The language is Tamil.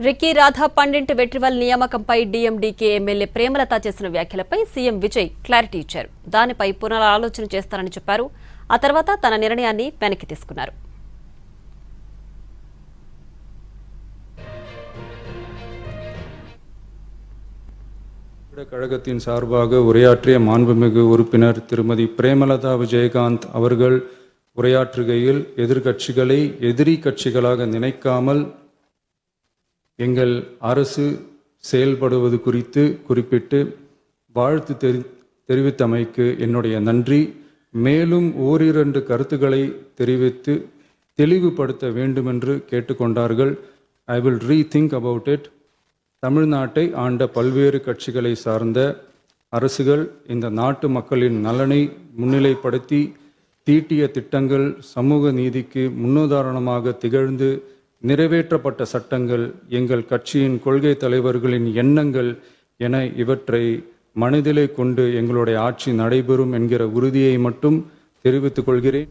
రిక్కీ రాధా పండిట్ వెట్రివల్ నియామకంపై డీఎండీకే ఎమ్మెల్యే ప్రేమలత చేసిన వ్యాఖ్యలపై సీఎం విజయ్ క్లారిటీ ఇచ్చారు. దానిపై పునరాలోచన చేస్తారని చెప్పారు. ఆ తర్వాత తన నిర్ణయాన్ని వెనక్కి తీసుకున్నారు. கழகத்தின் சார்பாக உரையாற்றிய மாண்புமிகு உறுப்பினர் திருமதி பிரேமலதா விஜயகாந்த் அவர்கள் உரையாற்றுகையில் எதிர்க்கட்சிகளை எதிரி கட்சிகளாக நினைக்காமல் எங்கள் அரசு செயல்படுவது குறித்து குறிப்பிட்டு வாழ்த்து தெரிவித்தமைக்கு என்னுடைய நன்றி. மேலும் ஓரிரண்டு கருத்துக்களை தெரிவித்து தெளிவுபடுத்த வேண்டுமென்று கேட்டுக்கொண்டார்கள். I will rethink about it. தமிழ்நாட்டை ஆண்ட பல்வேறு கட்சிகளை சார்ந்த அரசுகள் இந்த நாட்டு மக்களின் நலனை முன்னிலைப்படுத்தி தீட்டிய திட்டங்கள் சமூக நீதிக்கு முன்னுதாரணமாக திகழ்ந்து நிறைவேற்றப்பட்ட சட்டங்கள் எங்கள் கட்சியின் கொள்கை தலைவர்களின் எண்ணங்கள் என இவற்றை மனதிலே கொண்டு எங்களுடைய ஆட்சி நடைபெறும் என்கிற உறுதியை மட்டும் தெரிவித்துக் கொள்கிறேன்.